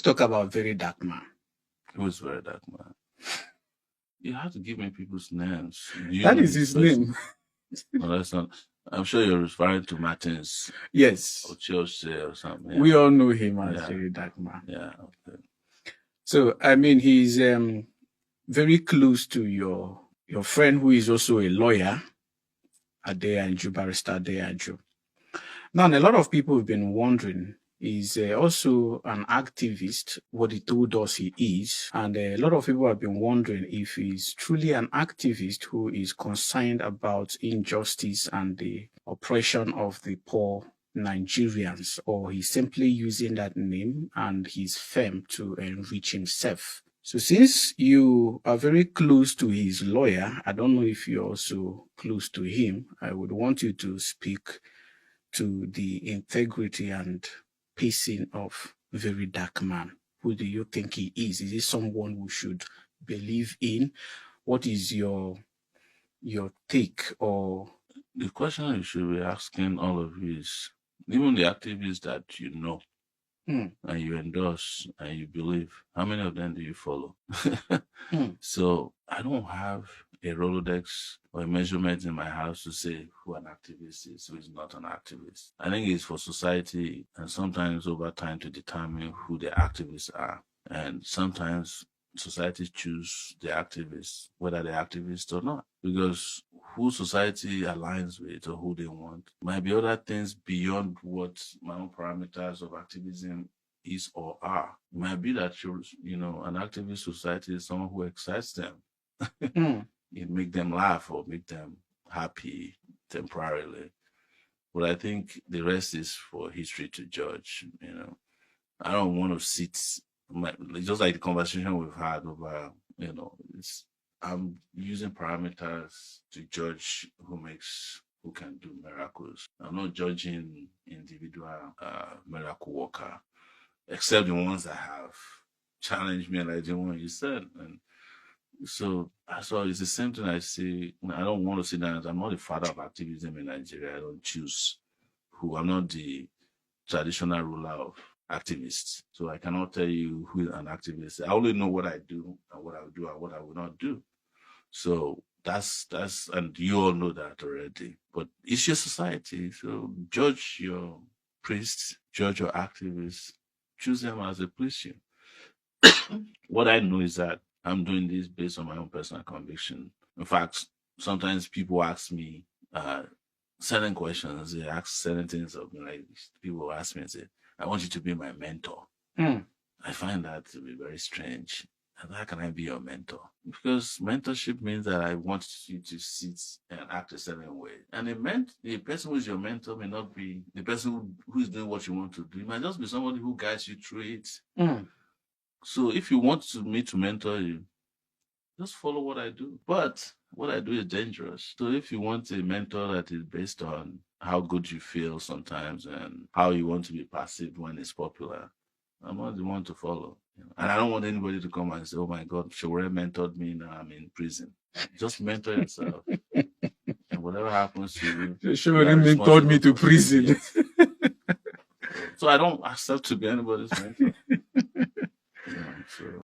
talk about Very Dark Man. Who's Very Dark Man? You have to give me people's names. That is his name. No, that's not. I'm sure you're referring to Martins. Yes. Or Chelsea or something. Yeah. We all know him as Very Dark Man. Yeah. Okay. So, I mean, he's very close to your friend who is also a lawyer, Adeyanju, Barrister Adeyanju. Now, a lot of people have been wondering, he's also an activist, what he told us he is. And a lot of people have been wondering if he's truly an activist who is concerned about injustice and the oppression of the poor Nigerians, or he's simply using that name and his fame to enrich himself. So since you are very close to his lawyer, I don't know if you're also close to him, I would want you to speak to the integrity and pacing of Very Dark Man. Who do you think he is? Is he someone we should believe in? What is your take? Or the question you should be asking all of you is, even the activists that you know and you endorse and you believe, how many of them do you follow? So I don't have a Rolodex or a measurement in my house to say who an activist is, who is not an activist. I think it's for society and sometimes over time to determine who the activists are. And sometimes society choose the activists, whether they're activists or not, because who society aligns with or who they want might be other things beyond what my own parameters of activism is or are. It might be that an activist society is someone who excites them. It make them laugh or make them happy temporarily. But I think the rest is for history to judge. I don't want to sit just like the conversation we've had over, I'm using parameters to judge who can do miracles. I'm not judging individual miracle worker, except the ones that have challenged me, like the one you said. And so it's the same thing I say. I don't want to sit down. I'm not the father of activism in Nigeria. I don't choose who. I'm not the traditional ruler of activists. So I cannot tell you who is an activist. I only know what I do and what I will do and what I will not do. So that's and you all know that already. But it's your society. So judge your priests, judge your activists, choose them as they please you. What I know is that I'm doing this based on my own personal conviction. In fact, sometimes people ask me certain questions. They ask certain things of me. Like people ask me and say, I want you to be my mentor. I find that to be very strange. And how can I be your mentor? Because mentorship means that I want you to sit and act a certain way. And the person who is your mentor may not be the person who is doing what you want to do. It might just be somebody who guides you through it. So if you want me to mentor you, just follow what I do. But what I do is dangerous. So if you want a mentor that is based on how good you feel sometimes and how you want to be perceived when it's popular, I'm not the one to follow. And I don't want anybody to come and say, oh my God, Sowore mentored me, now I'm in prison. Just mentor yourself. And whatever happens to you. Sowore mentored me to prison. So I don't accept to be anybody's mentor. So